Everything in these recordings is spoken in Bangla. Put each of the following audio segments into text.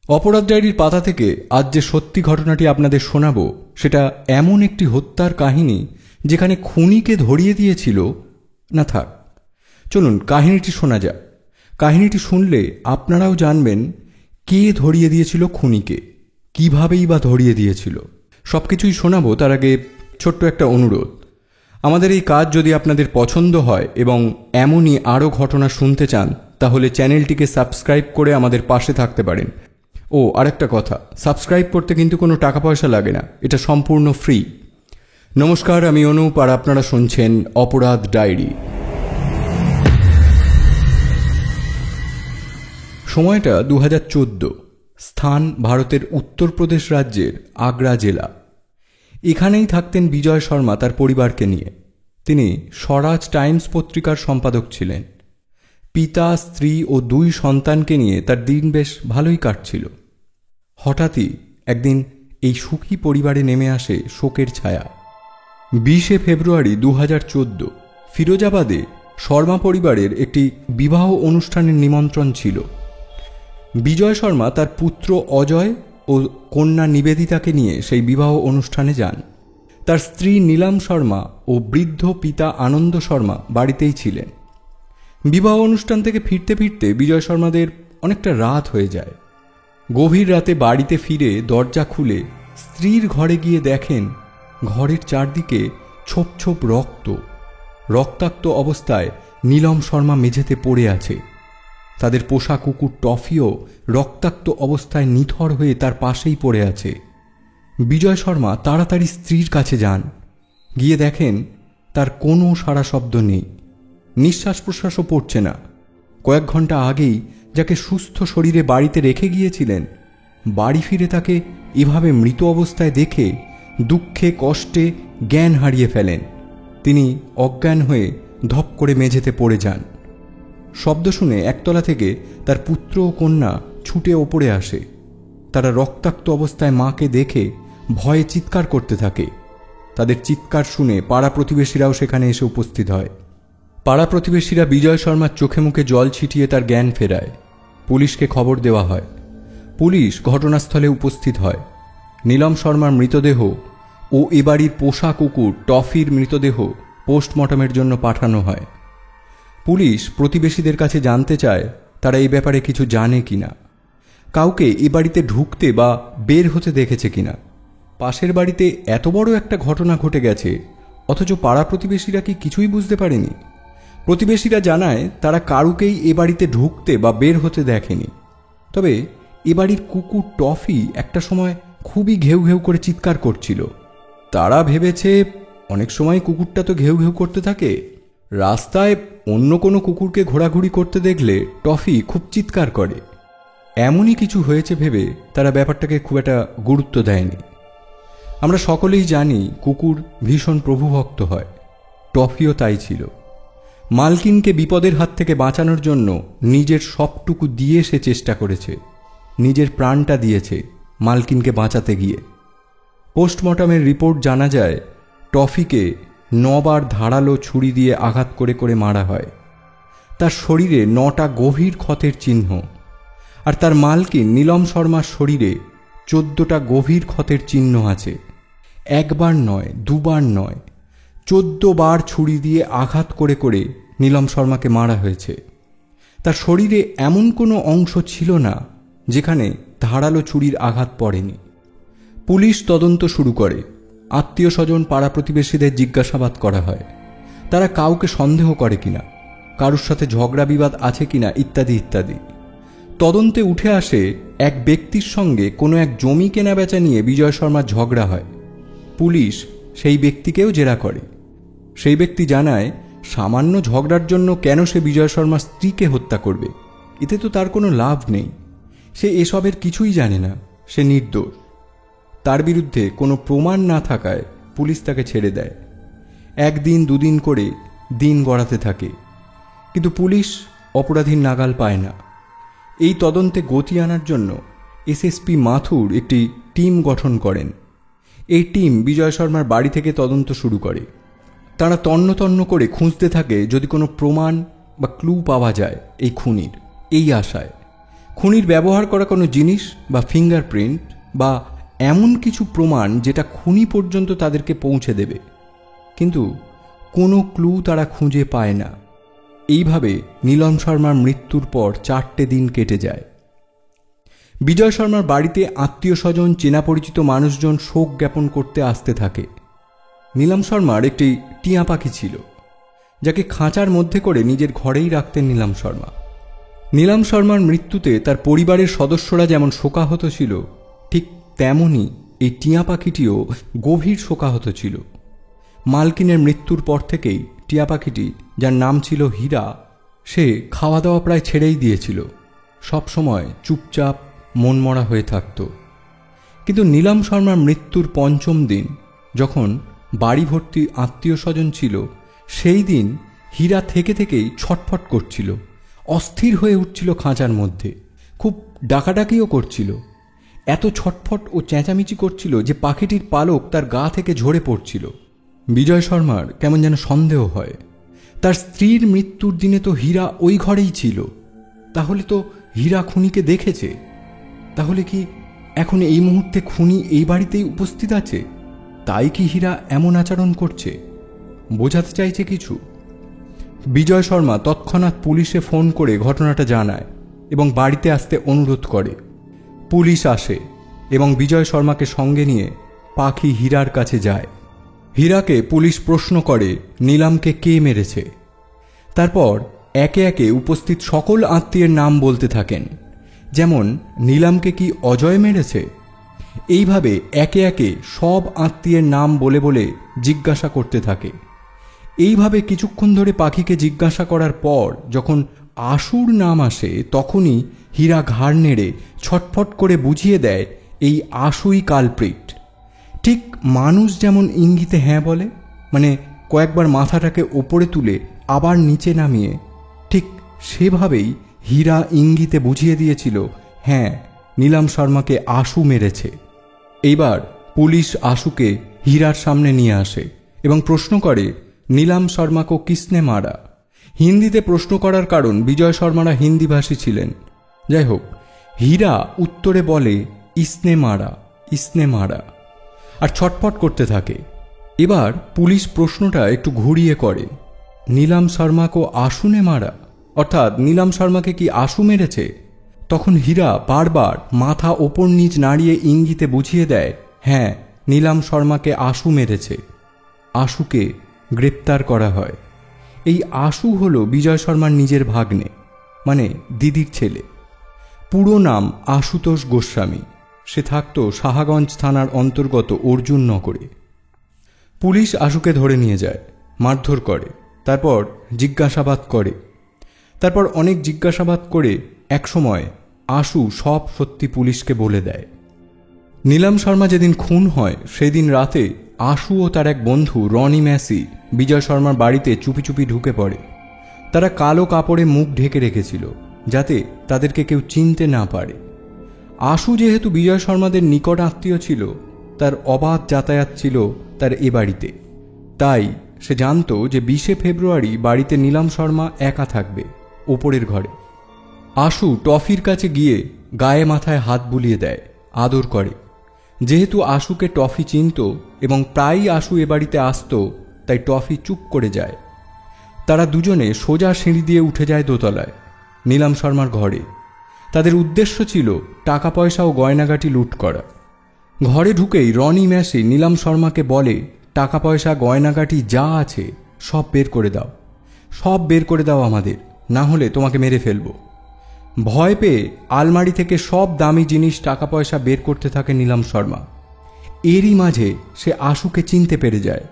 অপরাধ ডায়েরির পাতা থেকে আজ যে সত্যি ঘটনাটি আপনাদের শোনাব সেটা এমন একটি হত্যার কাহিনী যেখানে খুনিকে ধরিয়ে দিয়েছিল না। থাক, চলুন কাহিনীটি শোনা যাক। কাহিনীটি শুনলে আপনারাও জানবেন কে ধরিয়ে দিয়েছিল খুনিকে, কীভাবেই বা ধরিয়ে দিয়েছিল। সব কিছুই শোনাবো তার আগে ছোট্ট একটা অনুরোধ। আমাদের এই কাজ যদি আপনাদের পছন্দ হয় এবং এমনই আরও ঘটনা শুনতে চান তাহলে চ্যানেলটিকে সাবস্ক্রাইব করে আমাদের পাশে থাকতে পারেন। ও আরেকটা কথা, সাবস্ক্রাইব করতে কিন্তু কোনো টাকা পয়সা লাগে না, এটা সম্পূর্ণ ফ্রি। নমস্কার, আমি অনুপ আর আপনারা শুনছেন অপরাধ ডায়েরি। সময়টা 2014, স্থান ভারতের উত্তরপ্রদেশ রাজ্যের আগ্রা জেলা। এখানেই থাকতেন বিজয় শর্মা তার পরিবারকে নিয়ে। তিনি স্বরাজ টাইমস পত্রিকার সম্পাদক ছিলেন। পিতা, স্ত্রী ও 2 সন্তানকে নিয়ে তার দিন বেশ ভালোই কাটছিল। হঠাৎই একদিন এই সুখী পরিবারে নেমে আসে শোকের ছায়া। 20 ফেব্রুয়ারি 2014 ফিরোজাবাদে শর্মা পরিবারের একটি বিবাহ অনুষ্ঠানের নিমন্ত্রণ ছিল। বিজয় শর্মা তার পুত্র অজয় ও কন্যা নিবেদিতাকে নিয়ে সেই বিবাহ অনুষ্ঠানে যান। তার স্ত্রী নীলাম শর্মা ও বৃদ্ধ পিতা আনন্দ শর্মা বাড়িতেই ছিলেন। বিবাহ অনুষ্ঠান থেকে ফিরতে ফিরতে বিজয় শর্মাদের অনেকটা রাত হয়ে যায়। গভীর রাতে বাড়িতে ফিরে দরজা খুলে স্ত্রীর ঘরে গিয়ে দেখেন ঘরের চারদিকে ছোপ ছোপ রক্তাক্ত অবস্থায় নীলম শর্মা মেঝেতে পড়ে আছে। তাদের পোষা কুকুর টফিও রক্তাক্ত অবস্থায় নিথর হয়ে তার পাশেই পড়ে আছে। বিজয় শর্মা তাড়াতাড়ি স্ত্রীর কাছে যান। গিয়ে দেখেন তার কোনো সাড়া শব্দ নেই, নিঃশ্বাস প্রশ্বাসও পড়ছে না। কয়েক ঘন্টা আগেই যাকে সুস্থ শরীরে বাড়িতে রেখে গিয়েছিলেন, বাড়ি ফিরে তাকে এভাবে মৃত অবস্থায় দেখে দুঃখে কষ্টে জ্ঞান হারিয়ে ফেলেন। তিনি অজ্ঞান হয়ে ধপ করে মেঝেতে পড়ে যান। শব্দ শুনে একতলা থেকে তার পুত্র ও কন্যা ছুটে ওপরে আসে। তারা রক্তাক্ত অবস্থায় মাকে দেখে ভয়ে চিৎকার করতে থাকে। তাদের চিৎকার শুনে পাড়া প্রতিবেশীরাও সেখানে এসে উপস্থিত হয়। পাড়া প্রতিবেশীরা বিজয় শর্মার চোখে মুখে জল ছিটিয়ে তার জ্ঞান ফেরায়। পুলিশকে খবর দেওয়া হয়। পুলিশ ঘটনাস্থলে উপস্থিত হয়। নীলম শর্মার মৃতদেহ ও এ বাড়ির পোষা কুকুর টফির মৃতদেহ পোস্টমর্টমের জন্য পাঠানো হয়। পুলিশ প্রতিবেশীদের কাছে জানতে চায় তারা এই ব্যাপারে কিছু জানে কিনা, কাউকে এ বাড়িতে ঢুকতে বা বের হতে দেখেছে কিনা। পাশের বাড়িতে এত বড় একটা ঘটনা ঘটে গেছে, অথচ পাড়া প্রতিবেশীরা কি কিছুই বুঝতে পারেনি। প্রতিবেশীরা জানায় তারা কারুকেই এ বাড়িতে ঢুকতে বা বের হতে দেখেনি। তবে এ বাড়ির কুকুর টফি একটা সময় খুবই ঘেউ ঘেউ করে চিৎকার করছিল। তারা ভেবেছে অনেক সময় কুকুরটা তো ঘেউ ঘেউ করতে থাকে, রাস্তায় অন্য কোনো কুকুরকে ঘোরাঘুরি করতে দেখলে টফি খুব চিৎকার করে। এমনই কিছু হয়েছে ভেবে তারা ব্যাপারটাকে খুব একটা গুরুত্ব দেয়নি। আমরা সকলেই জানি কুকুর ভীষণ প্রভুভক্ত হয়, টফিও তাই ছিল। মালকিনকে বিপদের হাত থেকে বাঁচানোর জন্য নিজের সবটুকু দিয়ে সে চেষ্টা করেছে, নিজের প্রাণটা দিয়েছে মালকিনকে বাঁচাতে গিয়ে। পোস্টমর্টমের রিপোর্ট জানা যায় টফিকে 9 বার ধারালো ছুরি দিয়ে আঘাত করে করে মারা হয়। তার শরীরে 9টা গভীর ক্ষতের চিহ্ন, আর তার মালকিন নীলম শর্মার শরীরে 14টা গভীর ক্ষতের চিহ্ন আছে। 1 বার নয়, 2 বার নয়, 14 বার ছুরি দিয়ে আঘাত করে করে নীলম শর্মাকে মারা হয়েছে। তার শরীরে এমন কোনো অংশ ছিল না যেখানে ধারালো ছুরির আঘাত পড়েনি। পুলিশ তদন্ত শুরু করে। আত্মীয় স্বজন পাড়া প্রতিবেশীদের জিজ্ঞাসাবাদ করা হয়, তারা কাউকে সন্দেহ করে কিনা, কারুর সাথে ঝগড়া বিবাদ আছে কিনা, ইত্যাদি ইত্যাদি। তদন্তে উঠে আসে এক ব্যক্তির সঙ্গে কোনো এক জমি কেনা বেচা নিয়ে বিজয় শর্মার ঝগড়া হয়। পুলিশ সেই ব্যক্তিকেও জেরা করে। সেই ব্যক্তি জানায় সামান্য ঝগড়ার জন্য কেন সে বিজয় শর্মার স্ত্রীকে হত্যা করবে, এতে তো তার কোনো লাভ নেই। সে এসবের কিছুই জানে না, সে নির্দোষ। তার বিরুদ্ধে কোনো প্রমাণ না থাকায় পুলিশ তাকে ছেড়ে দেয়। 1 দিন 2 দিন করে দিন গড়াতে থাকে, কিন্তু পুলিশ অপরাধীর নাগাল পায় না। এই তদন্তে গতি আনার জন্য এসএসপি মাথুর একটি টিম গঠন করেন। এই টিম বিজয় শর্মার বাড়ি থেকে তদন্ত শুরু করে। তারা তন্ন তন্ন করে খুঁজতে থাকে যদি কোনো প্রমাণ বা ক্লু পাওয়া যায় এই খুনির, এই আশায়। খুনির ব্যবহার করা কোনো জিনিস বা ফিঙ্গারপ্রিন্ট বা এমন কিছু প্রমাণ যেটা খুনি পর্যন্ত তাদেরকে পৌঁছে দেবে, কিন্তু কোনো ক্লু তারা খুঁজে পায় না। এইভাবে নীলম শর্মার মৃত্যুর পর 4টে দিন কেটে যায়। বিজয় শর্মার বাড়িতে আত্মীয় স্বজন, চেনা পরিচিত মানুষজন শোক জ্ঞাপন করতে আসতে থাকে। নীলম শর্মার একটি টিয়া পাখি ছিল, যাকে খাঁচার মধ্যে করে নিজের ঘরেই রাখতেন নীলম শর্মা। নীলম শর্মার মৃত্যুতে তার পরিবারের সদস্যরা যেমন শোকাহত ছিল, ঠিক তেমনই এই টিয়া পাখিটিও গভীর শোকাহত ছিল। মালকিনের মৃত্যুর পর থেকেই টিয়া পাখিটি, যার নাম ছিল হীরা, সে খাওয়া দাওয়া প্রায় ছেড়েই দিয়েছিল। সব সময় চুপচাপ মনমরা হয়ে থাকত। কিন্তু নীলম শর্মার মৃত্যুর 5ম দিন, যখন বাড়ি ভর্তি আত্মীয় স্বজন ছিল, সেই দিন হীরা থেকেই ছটফট করছিল, অস্থির হয়ে উঠছিল খাঁচার মধ্যে, খুব ডাকাডাকিও করছিল। এত ছটফট ও চেঁচামেচি করছিল যে পাখিটির পালক তার গা থেকে ঝরে পড়ছিল। বিজয় শর্মার কেমন যেন সন্দেহ হয়, তার স্ত্রীর মৃত্যুর দিনে তো হীরা ওই ঘরেই ছিল, তাহলে তো হীরা খুনিকে দেখেছে। তাহলে কি এখন এই মুহূর্তে খুনি এই বাড়িতেই উপস্থিত আছে? তাই কি হীরা এমন আচরণ করছে? বোঝাতে চাইছে কিছু। বিজয় শর্মা তৎক্ষণাৎ পুলিশে ফোন করে ঘটনাটা জানায় এবং বাড়িতে আসতে অনুরোধ করে। পুলিশ আসে এবং বিজয় শর্মাকে সঙ্গে নিয়ে পাখি হীরার কাছে যায়। হীরাকে পুলিশ প্রশ্ন করে নীলমকে কে মেরেছে। তারপর একে একে উপস্থিত সকল আত্মীয়ের নাম বলতে থাকেন, যেমন নীলমকে কি অজয় মেরেছে। এইভাবে একে একে সব আত্মীয়ের নাম বলে বলে জিজ্ঞাসা করতে থাকে। এইভাবে কিছুক্ষণ ধরে পাখিকে জিজ্ঞাসা করার পর যখন আশুর নাম আসে, তখনই হীরা ঘাড় নেড়ে ছটফট করে বুঝিয়ে দেয় এই আশুই কালপ্রিট। ঠিক মানুষ যেমন ইঙ্গিতে হ্যাঁ বলে, মানে কয়েকবার মাথাটাকে ওপরে তুলে আবার নিচে নামিয়ে, ঠিক সেভাবেই হীরা ইঙ্গিতে বুঝিয়ে দিয়েছিল, হ্যাঁ, নীলম শর্মাকে আশু মেরেছে। এইবার পুলিশ আশুকে হীরার সামনে নিয়ে আসে এবং প্রশ্ন করে, নীলম শর্মাকে কিসনে মারা। হিন্দিতে প্রশ্ন করার কারণ বিজয় শর্মারা হিন্দিভাষী ছিলেন। যাই হোক, হীরা উত্তরে বলে, ইসনে মারা, ইসনে মারা, আর ছটফট করতে থাকে। এবার পুলিশ প্রশ্নটা একটু ঘুরিয়ে করে, নীলম শর্মাকে আশুনে মারা, অর্থাৎ নীলম শর্মাকে কি আশু মেরেছে। তখন হীরা বারবার মাথা ওপর নিচ নাড়িয়ে ইঙ্গিতে বুঝিয়ে দেয়, হ্যাঁ, নীলম শর্মাকে আশু মেরেছে। আশুকে গ্রেপ্তার করা হয়। এই আশু হল বিজয় শর্মার নিজের ভাগ্নে, মানে দিদির ছেলে। পুরো নাম আশুতোষ গোস্বামী। সে থাকত সাহাগঞ্জ থানার অন্তর্গত অর্জুননগরে। পুলিশ আশুকে ধরে নিয়ে যায়, মারধর করে, তারপর জিজ্ঞাসাবাদ করে। তারপর অনেক জিজ্ঞাসাবাদ করে একসময় আশু সব সত্যি পুলিশকে বলে দেয়। নীলম শর্মা যেদিন খুন হয় সেদিন রাতে আশু ও তার এক বন্ধু রনি ম্যাসি বিজয় শর্মার বাড়িতে চুপি চুপি ঢুকে পড়ে। তারা কালো কাপড়ে মুখ ঢেকে রেখেছিল যাতে তাদেরকে কেউ চিনতে না পারে। আশু যেহেতু বিজয় শর্মাদের নিকট আত্মীয় ছিল, তার অবাধ যাতায়াত ছিল তার এ বাড়িতে। তাই সে জানত যে 20শে ফেব্রুয়ারি বাড়িতে নীলম শর্মা একা থাকবে, ওপরের ঘরে। আশু টফির কাছে গিয়ে গায়ে মাথায় হাত বুলিয়ে দেয়, আদর করে। যেহেতু আশুকে টফি চিনত এবং প্রায়ই আশু এ বাড়িতে আসত, তাই টফি চুপ করে যায়। তারা দুজনে সোজা সিঁড়ি দিয়ে উঠে যায় দোতলায়, নীলম শর্মার ঘরে। তাদের উদ্দেশ্য ছিল টাকা পয়সা ও গয়নাগাটি লুট করা। ঘরে ঢুকেই রনি ম্যাসি নীলম শর্মাকে বলে, টাকা পয়সা গয়নাগাটি যা আছে সব বের করে দাও, সব বের করে দাও আমাদের, না হলে তোমাকে মেরে ফেলব। ভয় পেয়ে আলমারি থেকে সব দামি জিনিস টাকা পয়সা বের করতে থাকে নীলম শর্মা। এরই মাঝে সে আশুকে চিনতে পেরে যায়।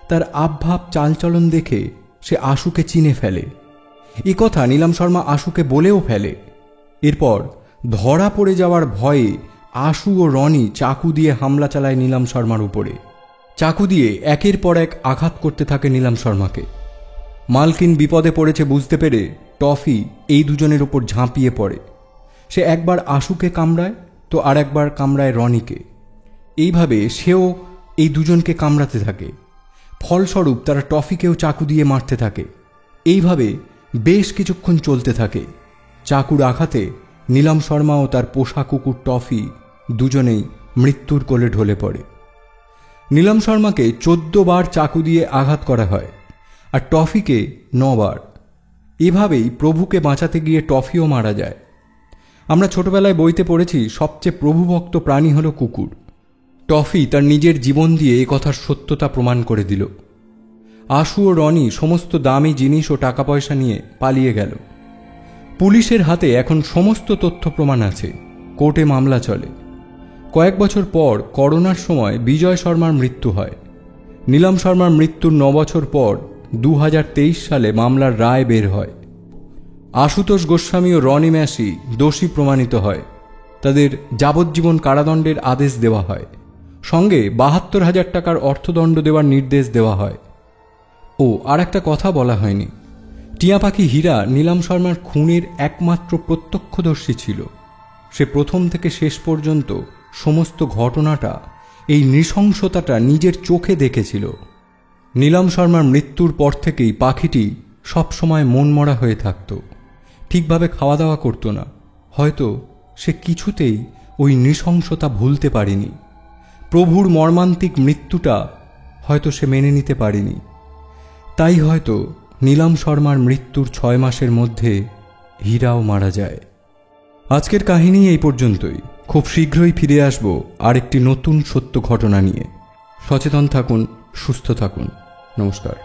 তার আবভাব চালচলন দেখে সে আশুকে চিনে ফেলে। এ কথা নীলম শর্মা আশুকে বলেও ফেলে। এরপর ধরা পড়ে যাওয়ার ভয়ে আশু ও রনি চাকু দিয়ে হামলা চালায় নীলম শর্মার উপরে। চাকু দিয়ে একের পর এক আঘাত করতে থাকে নীলম শর্মাকে। মালকিন বিপদে পড়েছে বুঝতে পেরে টফি এই দুজনের ওপর ঝাঁপিয়ে পড়ে। সে একবার আশুকে কামড়ায় তো আর একবার কামড়ায় রনিকে। এইভাবে সেও এই দুজনকে কামড়াতে থাকে। ফলস্বরূপ তারা টফিকেও চাকু দিয়ে মারতে থাকে। এইভাবে বেশ কিছুক্ষণ চলতে থাকে। চাকুর আঘাতে নীলম শর্মা ও তার পোষা কুকুর টফি দুজনেই মৃত্যুর কোলে ঢলে পড়ে। নীলম শর্মাকে 14 বার চাকু দিয়ে আঘাত করা হয় আর টফিকে 9 বার। এভাবেই প্রভুকে বাঁচাতে গিয়ে টফিও মারা যায়। আমরা ছোটবেলায় বইতে পড়েছি সবচেয়ে প্রভুভক্ত প্রাণী হল কুকুর। টফি তার নিজের জীবন দিয়ে এ কথার সত্যতা প্রমাণ করে দিল। আশু ও রনি সমস্ত দামি জিনিস ও টাকা পয়সা নিয়ে পালিয়ে গেল। পুলিশের হাতে এখন সমস্ত তথ্য প্রমাণ আছে, কোর্টে মামলা চলে। কয়েক বছর পর করোনার সময় বিজয় শর্মার মৃত্যু হয়। নীলম শর্মার মৃত্যুর 9 বছর পর 2023 সালে মামলার রায় বের হয়। আশুতোষ গোস্বামী ও রনি ম্যাসি দোষী প্রমাণিত হয়। তাদের যাবজ্জীবন কারাদণ্ডের আদেশ দেওয়া হয়, সঙ্গে 72,000 টাকার অর্থদণ্ড দেওয়ার নির্দেশ দেওয়া হয়। ও আর একটা কথা বলা হয়নি, টিয়া পাখি হীরা নীলম শর্মার খুনের একমাত্র প্রত্যক্ষদর্শী ছিল। সে প্রথম থেকে শেষ পর্যন্ত সমস্ত ঘটনাটা, এই নৃশংসতাটা নিজের চোখে দেখেছিল। নীলম শর্মার মৃত্যুর পর থেকেই পাখিটি সবসময় মনমরা হয়ে থাকত, ঠিকভাবে খাওয়া দাওয়া করত না। হয়তো সে কিছুতেই ওই নৃশংসতা ভুলতে পারেনি। প্রভুর মর্মান্তিক মৃত্যুটা হয়তো সে মেনে নিতে পারেনি। তাই হয়তো নীলম শর্মার মৃত্যুর 6 মাসের মধ্যে হীরাও মারা যায়। আজকের কাহিনী এই পর্যন্তই। খুব শীঘ্রই ফিরে আসব আরেকটি নতুন সত্য ঘটনা নিয়ে। সচেতন থাকুন, সুস্থ থাকুন। নমস্কার।